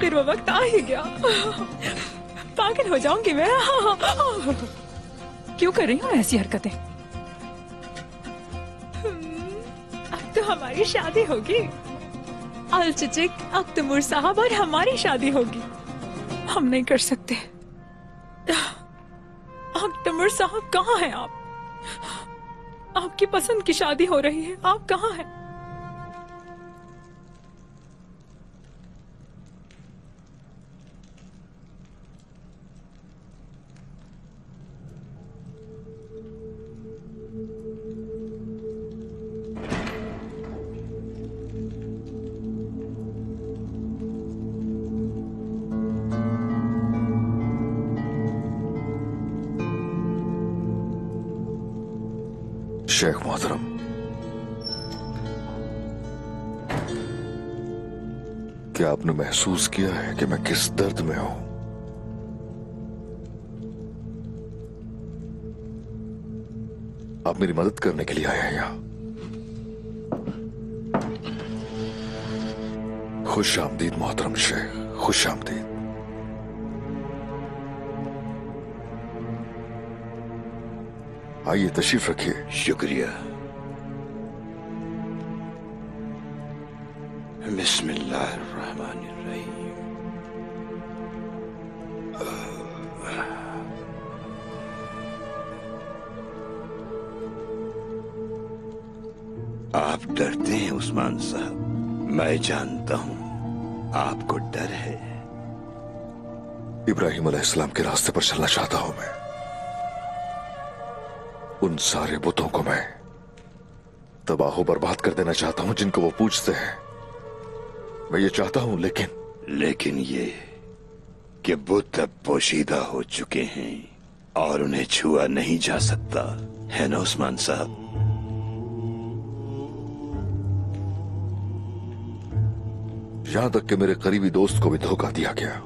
आखिर वो वक्त आ ही गया। पागल हो जाऊंगी मैं। क्यों कर रही हूँ ऐसी हरकतें? अब तो हमारी शादी होगी। अल चिचिक, अख्तमुर साहब और हमारी शादी होगी। हम नहीं कर सकते। अख्तमुर साहब कहाँ हैं आप? आपकी पसंद की शादी हो रही है, आप कहाँ हैं? शेख मोहतरम, क्या आपने महसूस किया है कि मैं किस दर्द में हूं? आप मेरी मदद करने के लिए आए हैं यहां। खुश आमदीद मोहतरम शेख, खुश आमदीद। आइए तशरीफ रखिए। शुक्रिया। बिस्मिल्लाहिर्रहमानिर्रहीम। आप डरते हैं उस्मान साहब, मैं जानता हूं आपको डर है। इब्राहिम अलैहिस्सलाम के रास्ते पर चलना चाहता हूं मैं। उन सारे बुतों को मैं तबाह बर्बाद कर देना चाहता हूं जिनको वो पूजते हैं। मैं ये चाहता हूं, लेकिन ये कि बुत अब पोशीदा हो चुके हैं और उन्हें छुआ नहीं जा सकता, है ना उस्मान साहब? यहां तक कि मेरे करीबी दोस्त को भी धोखा दिया गया।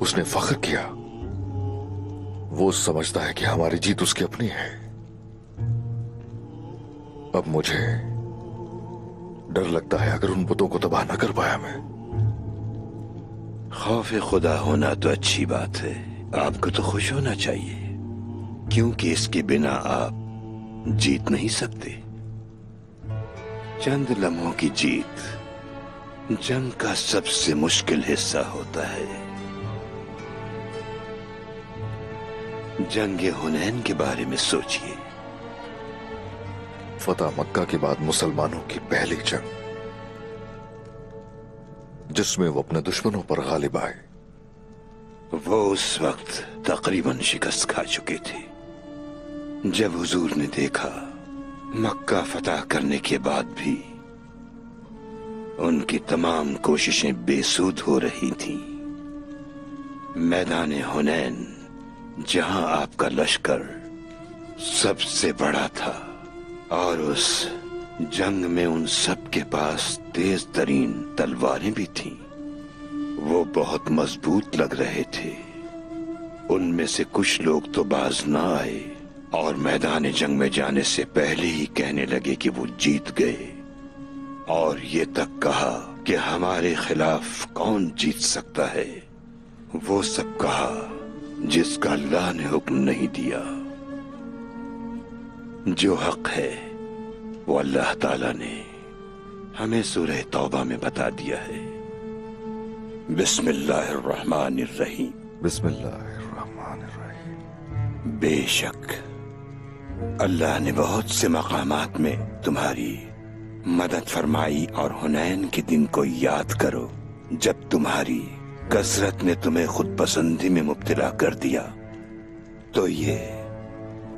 उसने फख्र किया। वो समझता है कि हमारी जीत उसकी अपनी है। अब मुझे डर लगता है अगर उन बुतों को तबाह न कर पाया मैं। खौफ खुदा होना तो अच्छी बात है, आपको तो खुश होना चाहिए, क्योंकि इसके बिना आप जीत नहीं सकते। चंद लम्हों की जीत जंग का सबसे मुश्किल हिस्सा होता है। जंग हुनैन के बारे में सोचिए। फतह मक्का के बाद मुसलमानों की पहली जंग, जिसमें वो अपने दुश्मनों पर गालिब आए। वो उस वक्त तकरीबन शिकस्त खा चुके थे जब हुजूर ने देखा मक्का फतह करने के बाद भी उनकी तमाम कोशिशें बेसूद हो रही थीं। मैदान हुनैन, जहां आपका लश्कर सबसे बड़ा था और उस जंग में उन सब के पास तेज तरीन तलवारें भी थीं, वो बहुत मजबूत लग रहे थे। उनमें से कुछ लोग तो बाज ना आए और मैदान जंग में जाने से पहले ही कहने लगे कि वो जीत गए, और ये तक कहा कि हमारे खिलाफ कौन जीत सकता है। वो सब कहा जिसका अल्लाह ने हुक्म नहीं दिया। जो हक है वो अल्लाह ताला ने हमें सूरह तौबा में बता दिया है। बिस्मिल्लाहिर्रहमानिर्रहीम। बिस्मिल्लाहिर्रहमानिर्रहीम। बेशक अल्लाह ने बहुत से मकामात में तुम्हारी मदद फरमाई, और हुनैन के दिन को याद करो जब तुम्हारी कसरत ने तुम्हें खुद पसंदी में मुब्तला कर दिया। तो ये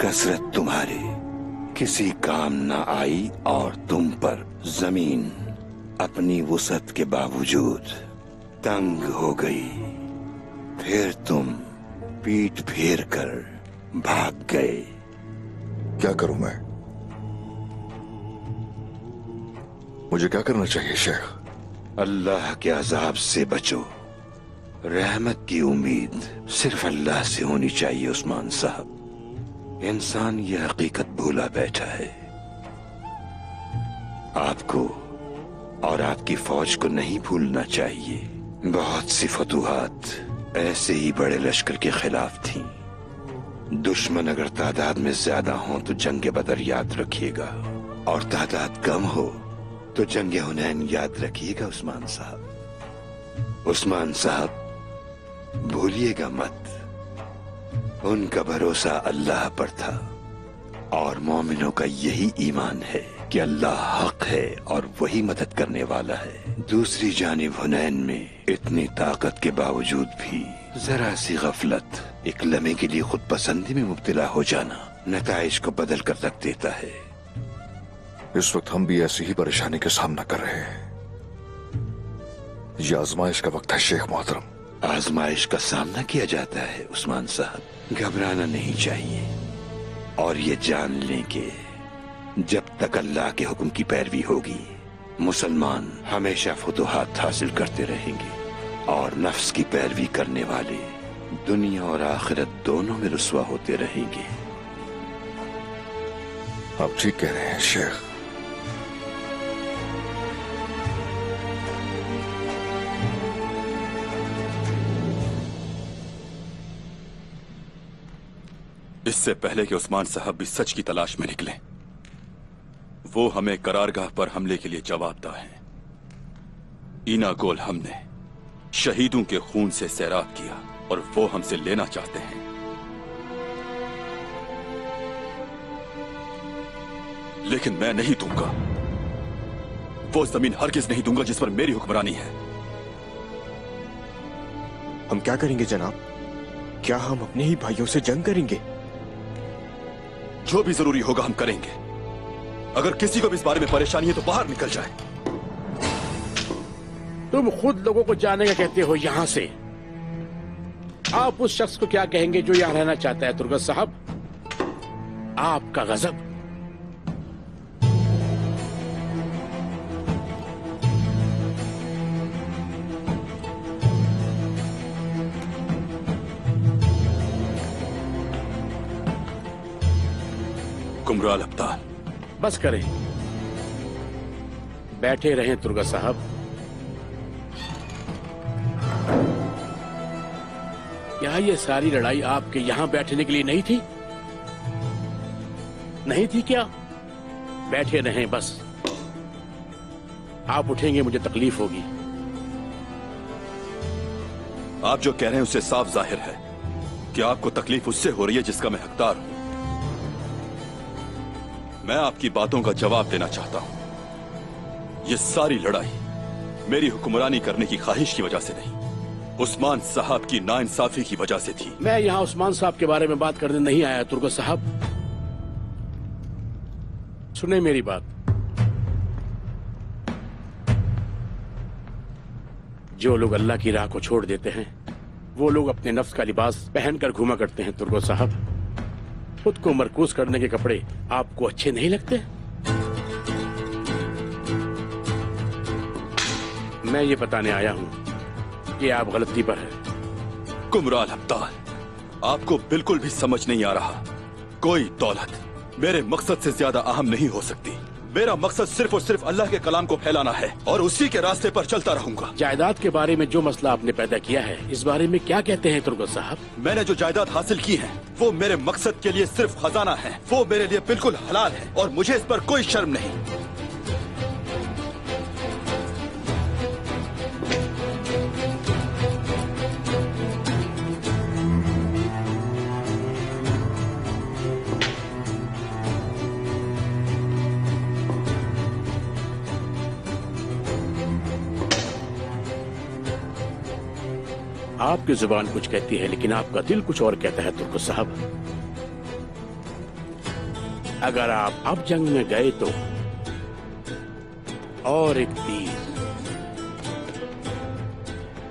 कसरत तुम्हारे किसी काम न आई और तुम पर जमीन अपनी वुसअत के बावजूद तंग हो गई। फिर तुम पीठ फेर कर भाग गए। क्या करूं मैं? मुझे क्या करना चाहिए शेख? अल्लाह के अजाब से बचो। रहमत की उम्मीद सिर्फ अल्लाह से होनी चाहिए उस्मान साहब। इंसान ये हकीकत भूला बैठा है। आपको और आपकी फौज को नहीं भूलना चाहिए, बहुत सी फतूहात ऐसे ही बड़े लश्कर के खिलाफ थी। दुश्मन अगर तादाद में ज्यादा हो तो जंग बदर याद रखिएगा, और तादाद कम हो तो जंग हुनैन याद रखिएगा। उस्मान साहब भूलिएगा मत, उनका भरोसा अल्लाह पर था, और मोमिनों का यही ईमान है कि अल्लाह हक है और वही मदद करने वाला है। दूसरी जानिब हुनैन में इतनी ताकत के बावजूद भी जरा सी गफलत, एक लम्हे के लिए खुद पसंदी में मुब्तला हो जाना नताइज को बदल कर रख देता है। इस वक्त हम भी ऐसी ही परेशानी का सामना कर रहे हैं। यह आजमाइश का वक्त है शेख मोहतरम। आजमाइश का सामना किया जाता है उस्मान साहब, घबराना नहीं चाहिए, और ये जान लें कि जब तक अल्लाह के हुक्म की पैरवी होगी मुसलमान हमेशा फतूहात हासिल करते रहेंगे, और नफ्स की पैरवी करने वाले दुनिया और आखिरत दोनों में रुस्वा होते रहेंगे। आप ठीक कह रहे हैं शेख। इससे पहले कि उस्मान साहब भी सच की तलाश में निकले, वो हमें करारगाह पर हमले के लिए जवाबदाह हैं। ईना गोल हमने शहीदों के खून से सैराब किया और वो हमसे लेना चाहते हैं। लेकिन मैं नहीं दूंगा, वो जमीन हरगिज नहीं दूंगा जिस पर मेरी हुक्मरानी है। हम क्या करेंगे जनाब? क्या हम अपने ही भाइयों से जंग करेंगे? जो भी जरूरी होगा हम करेंगे। अगर किसी को भी इस बारे में परेशानी है तो बाहर निकल जाए। तुम खुद लोगों को जाने का कहते हो यहां से। आप उस शख्स को क्या कहेंगे जो यहां रहना चाहता है तुर्गत साहब? आपका गजब। कुमराल अब्दाल, बस करें, बैठे रहें तुर्गत साहब। क्या ये सारी लड़ाई आपके यहां बैठने के लिए नहीं थी? नहीं थी क्या? बैठे रहें बस। आप उठेंगे मुझे तकलीफ होगी। आप जो कह रहे हैं उससे साफ जाहिर है कि आपको तकलीफ उससे हो रही है जिसका मैं हकदार हूं। मैं आपकी बातों का जवाब देना चाहता हूं। यह सारी लड़ाई मेरी हुक्मरानी करने की ख्वाहिश की वजह से नहीं, उस्मान साहब की नाइंसाफी की वजह से थी। मैं यहां उस्मान साहब के बारे में बात करने नहीं आया तुर्गत साहब। सुने मेरी बात। जो लोग अल्लाह की राह को छोड़ देते हैं वो लोग अपने नफ्स का लिबास पहनकर घूमा करते हैं तुर्गत साहब। खुद को मरकूज करने के कपड़े आपको अच्छे नहीं लगते? मैं ये बताने आया हूं कि आप गलती पर हैं। कुमराल अब्दाल, आपको बिल्कुल भी समझ नहीं आ रहा। कोई दौलत मेरे मकसद से ज्यादा अहम नहीं हो सकती। मेरा मकसद सिर्फ और सिर्फ अल्लाह के कलाम को फैलाना है और उसी के रास्ते पर चलता रहूंगा। जायदाद के बारे में जो मसला आपने पैदा किया है, इस बारे में क्या कहते हैं तुर्गत साहब? मैंने जो जायदाद हासिल की है वो मेरे मकसद के लिए सिर्फ खजाना है। वो मेरे लिए बिल्कुल हलाल है और मुझे इस पर कोई शर्म नहीं। आपकी जुबान कुछ कहती है लेकिन आपका दिल कुछ और कहता है तुर्गत साहब। अगर आप अब जंग में गए तो और एक तीर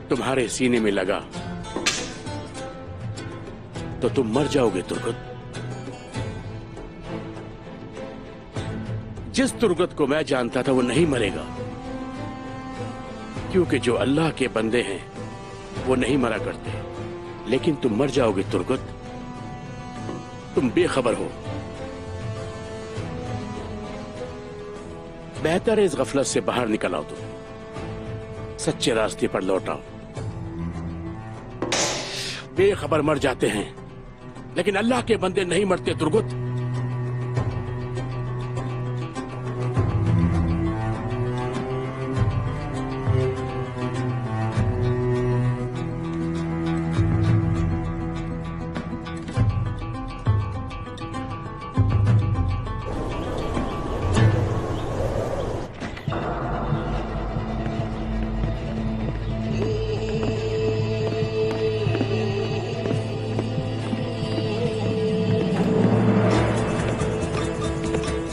तुम्हारे सीने में लगा तो तुम मर जाओगे तुर्गत। जिस तुर्गत को मैं जानता था वो नहीं मरेगा, क्योंकि जो अल्लाह के बंदे हैं वो नहीं मरा करते। लेकिन तुम मर जाओगे तुर्गत, तुम बेखबर हो। बेहतर है इस गफलत से बाहर निकल आओ, तुम सच्चे रास्ते पर लौट आओ। बेखबर मर जाते हैं लेकिन अल्लाह के बंदे नहीं मरते दुर्गुत।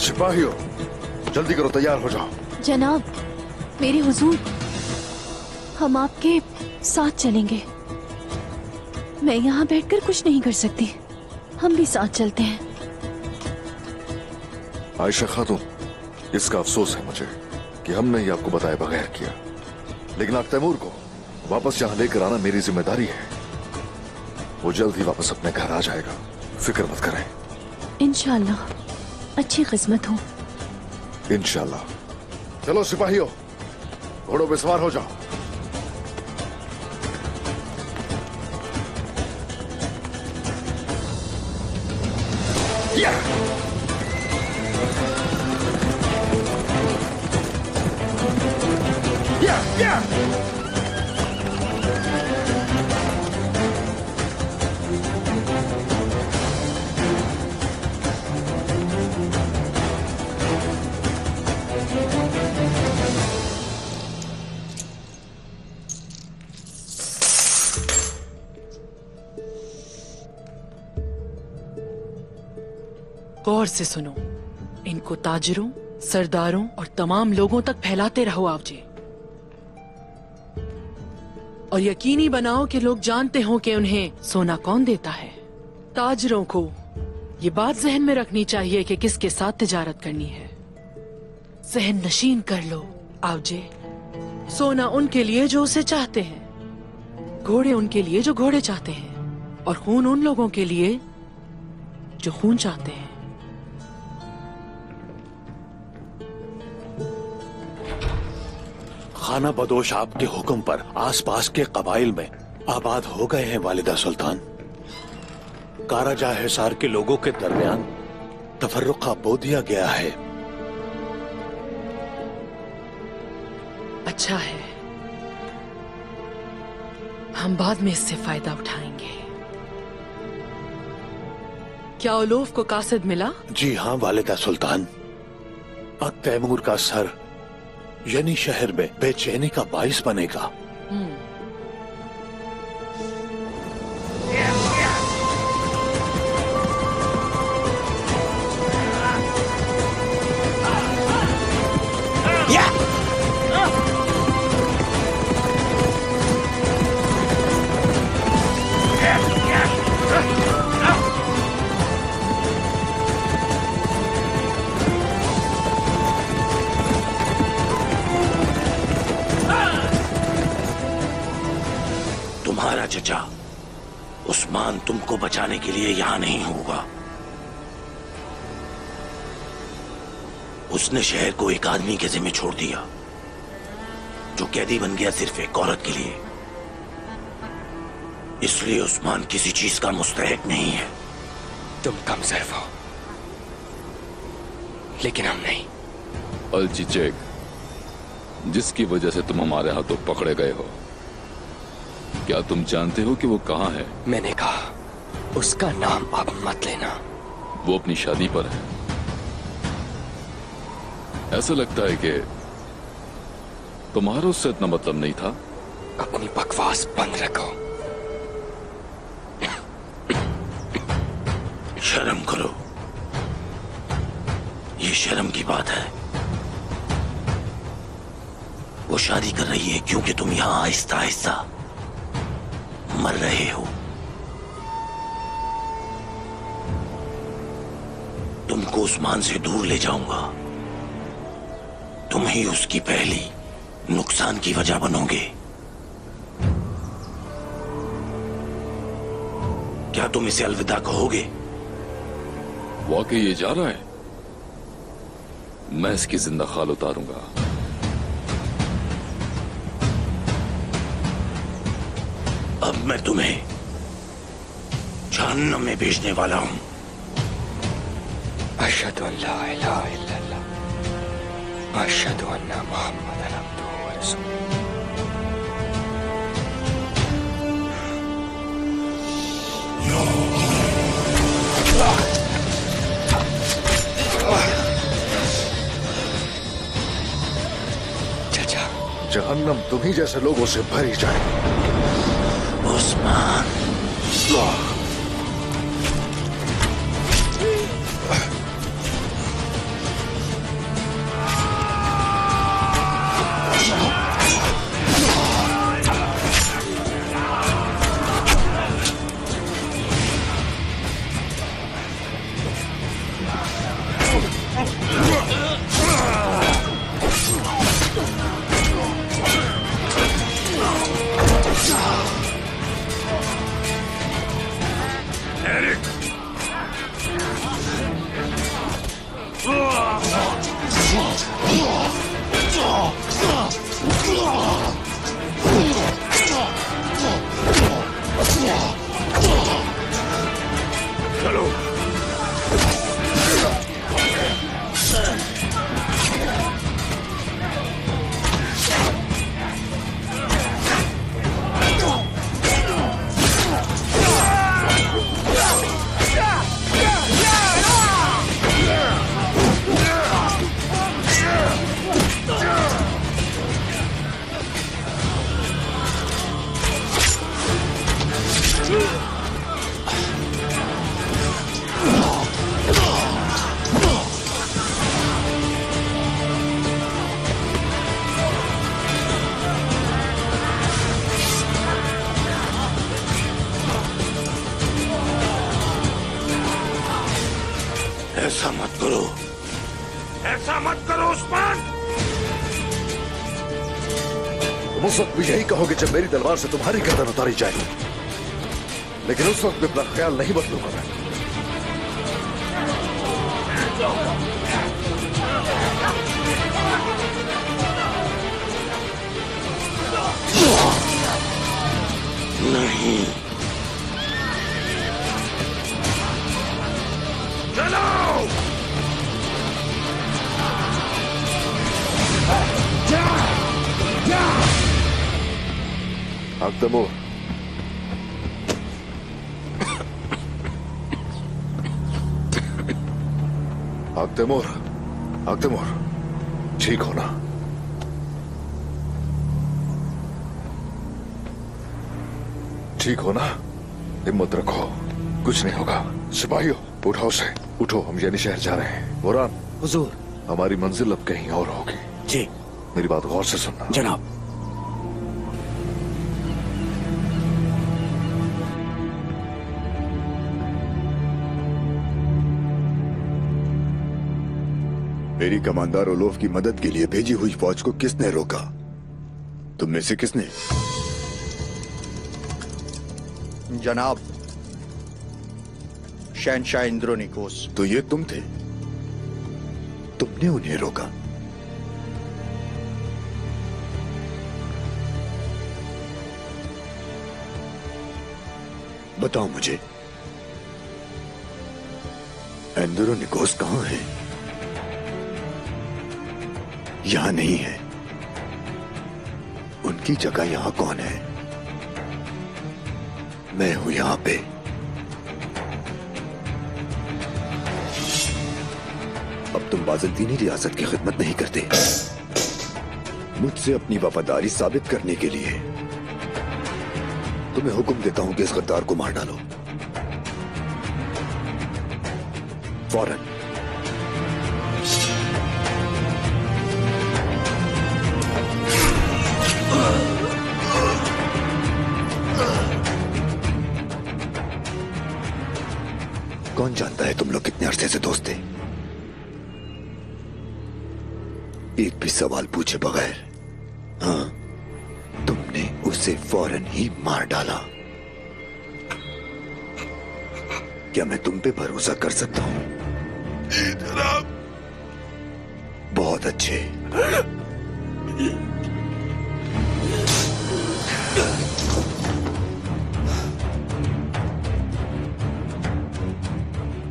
सिपाहियों, जल्दी करो, तैयार हो जाओ। जनाब, मेरे हुजूर, हम आपके साथ चलेंगे। मैं यहाँ बैठकर कुछ नहीं कर सकती, हम भी साथ चलते हैं। आयशा खातून, इसका अफसोस है मुझे कि हमने ही आपको बताए बगैर किया, लेकिन आप तैमूर को वापस यहाँ लेकर आना मेरी जिम्मेदारी है। वो जल्द ही वापस अपने घर आ जाएगा, फिक्र मत करें। इंशाल्लाह अच्छी किस्मत हो। इंशाल्लाह। चलो सिपाहियों, घोड़ों पे सवार हो जाओ। गौर से सुनो, इनको ताजिरों, सरदारों और तमाम लोगों तक फैलाते रहो आवजे, और यकीनी बनाओ कि लोग जानते हो कि उन्हें सोना कौन देता है। ताजिरों को ये बात जहन में रखनी चाहिए कि किसके साथ तिजारत करनी है। जहन नशीन कर लो आवजे, सोना उनके लिए जो उसे चाहते हैं, घोड़े उनके लिए जो घोड़े चाहते हैं, और खून उन लोगों के लिए जो खून चाहते हैं। खाना बदोश आपके हुक्म पर आसपास के कबाइल में आबाद हो गए हैं वालिदा सुल्तान। काराजा हिसार के लोगों के दरमियान तफर्रुका बो दिया गया है। अच्छा है, हम बाद में इससे फायदा उठाएंगे। क्या उलूफ को कासिद मिला? जी हाँ वालिदा सुल्तान, अब तैमूर का सर यानी शहर में बेचैनी का बाइस बनेगा। तुम्हारा चचा उस्मान तुमको बचाने के लिए यहां नहीं होगा। उसने शहर को एक आदमी के जिम्मे छोड़ दिया जो कैदी बन गया सिर्फ एक औरत के लिए। इसलिए उस्मान किसी चीज का मुस्तहिक नहीं है। तुम कमजोर हो, लेकिन हम नहीं। अलचिचेक, जिसकी वजह से तुम हमारे हाथों पकड़े गए हो, क्या तुम जानते हो कि वो कहाँ है? मैंने कहा उसका नाम आप मत लेना। वो अपनी शादी पर है। ऐसा लगता है कि तुम्हारा उससे इतना मतलब नहीं था। अपनी बकवास बंद रखो। शर्म करो, ये शर्म की बात है। वो शादी कर रही है क्योंकि तुम यहां आहिस्ता आहिस्ता मर रहे हो। तुमको उस्मान से दूर ले जाऊंगा। तुम ही उसकी पहली नुकसान की वजह बनोगे। क्या तुम इसे अलविदा कहोगे? वाकई ये जा रहा है? मैं इसकी जिंदा खाल उतारूंगा। अब मैं तुम्हें जहन्नम में भेजने वाला हूं। अशहदु अल्ला इलाहा इल्लल्लाह, अशहदु अन्ना मुहम्मदन अब्दुहु व रसूलुहु। चाचा, जहन्नम तुम्ही जैसे लोगों से भरी जाए। उस्मान, ऐसा मत करो, ऐसा मत करो उस्मान। तुम उस वक्त भी यही कहोगे जब मेरी तलवार से तुम्हारी गर्दन उतारी जाएगी, लेकिन उस वक्त भी अपना ख्याल नहीं बदलूंगा मैं। नहीं, चलो। अक्तमूर, अक्तमूर, अक्तमूर, ठीक हो ना? ठीक हो ना? हिम्मत रखो, कुछ नहीं होगा। सिपाहियों, उठाओ से, उठो, हम यानी शहर जा रहे हैं। बुरहान, हुजूर, हमारी मंजिल अब कहीं और होगी। जी। मेरी बात गौर से सुनना। जनाब। मेरी कमांडर ओलोफ की मदद के लिए भेजी हुई फौज को किसने रोका? तुम में से किसने? जनाब, शहंशाह इंद्रोनिकोस। तो ये तुम थे? तुमने उन्हें रोका? बताओ मुझे, इंद्रोनिकोस कहां है? यहां नहीं है। उनकी जगह यहां कौन है? मैं हूं यहां पे। अब तुम बाज़ंतीनी रियासत की खिदमत नहीं करते। मुझसे अपनी वफादारी साबित करने के लिए तुम्हें हुक्म देता हूं कि इस गद्दार को मार डालो, फौरन। कौन जानता है तुम लोग कितने अरसे से दोस्त थे? एक भी सवाल पूछे बगैर हाँ, तुमने उसे फौरन ही मार डाला। क्या मैं तुम पे भरोसा कर सकता हूं? बहुत अच्छे।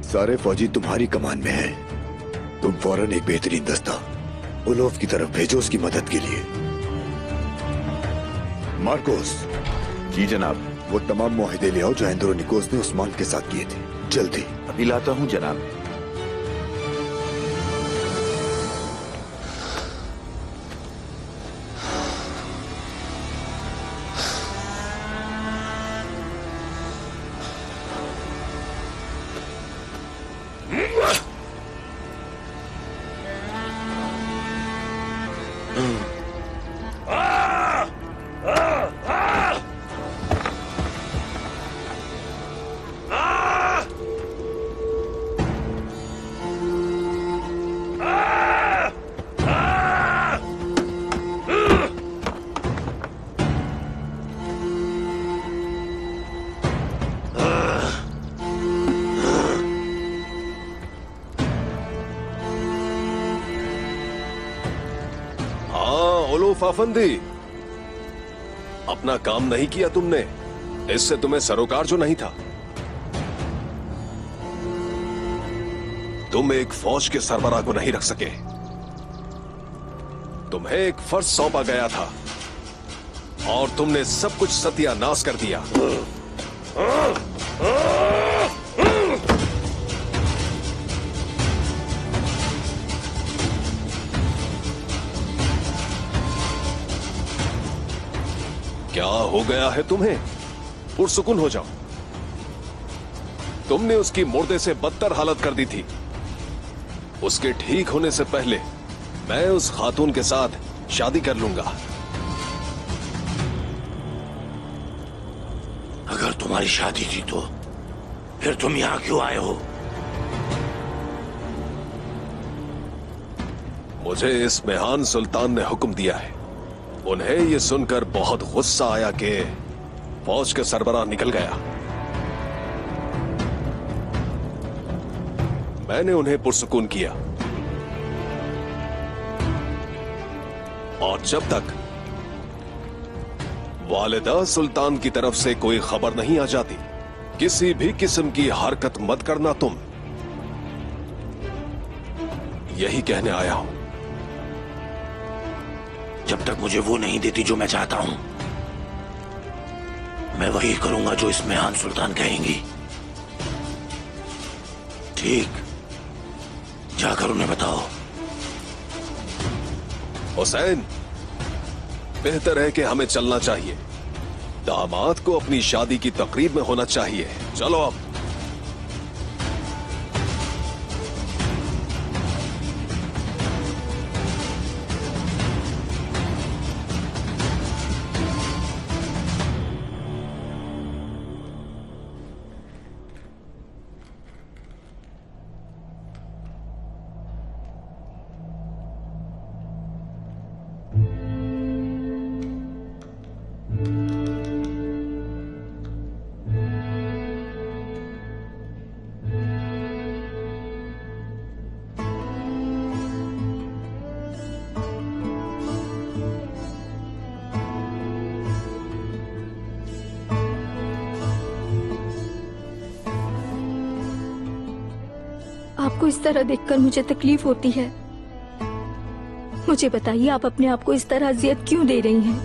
सारे फौजी तुम्हारी कमान में हैं। तुम फौरन एक बेहतरीन दस्ता उलोफ की तरफ भेजो उसकी मदद के लिए। मार्कोस। जी जनाब। वो तमाम मुआहिदे ले आओ जो एंड्रोनिकोस ने उस्मान के साथ किए थे, जल्दी। अभी लाता हूं जनाब। फाफंदी, अपना काम नहीं किया तुमने, इससे तुम्हें सरोकार जो नहीं था। तुम एक फौज के सरबराह को नहीं रख सके। तुम्हें एक फर्ज सौंपा गया था और तुमने सब कुछ सत्यानाश कर दिया। क्या हो गया है तुम्हें? पुरसुकून हो जाओ। तुमने उसकी मुर्दे से बदतर हालत कर दी थी। उसके ठीक होने से पहले मैं उस खातून के साथ शादी कर लूंगा। अगर तुम्हारी शादी थी तो फिर तुम यहां क्यों आए हो? मुझे इस मेहान सुल्तान ने हुक्म दिया है। उन्हें यह सुनकर बहुत गुस्सा आया कि फौज के सरबराह निकल गया। मैंने उन्हें पुरसुकून किया और जब तक वालिदा सुल्तान की तरफ से कोई खबर नहीं आ जाती, किसी भी किस्म की हरकत मत करना। तुम यही कहने आया हूं। जब तक मुझे वो नहीं देती जो मैं चाहता हूं, मैं वही करूंगा जो इस मेहान सुल्तान कहेंगी। ठीक, जाकर उन्हें बताओ। हुसैन, बेहतर है कि हमें चलना चाहिए। दामाद को अपनी शादी की तकरीब में होना चाहिए। चलो अब। आपको इस तरह देखकर मुझे तकलीफ होती है। मुझे बताइए, आप अपने आप को इस तरह अजियत क्यों दे रही हैं?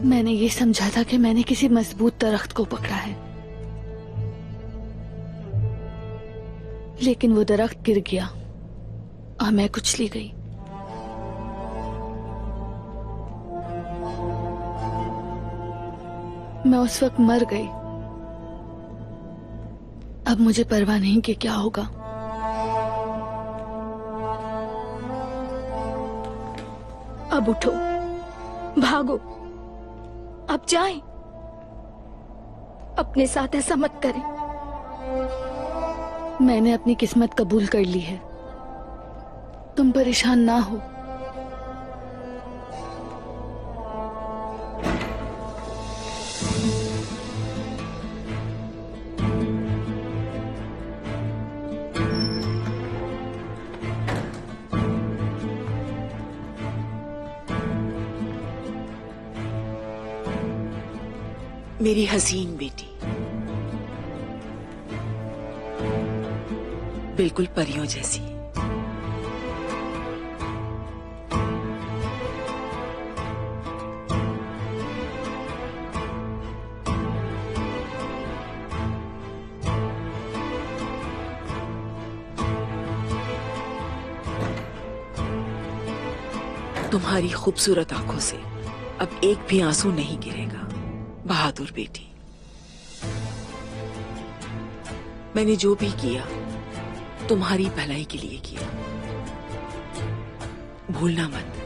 मैंने ये समझा था कि मैंने किसी मजबूत दरख्त को पकड़ा है, लेकिन वो दरख्त गिर गया और मैं कुचली गई। मैं उस वक्त मर गई। अब मुझे परवाह नहीं कि क्या होगा। अब उठो, भागो, अब जाएं। अपने साथ ऐसा मत करें। मैंने अपनी किस्मत कबूल कर ली है, तुम परेशान ना हो। मेरी हसीन बेटी, बिल्कुल परियों जैसी। तुम्हारी खूबसूरत आंखों से अब एक भी आंसू नहीं गिरेगा बहादुर बेटी। मैंने जो भी किया तुम्हारी भलाई के लिए किया, भूलना मत।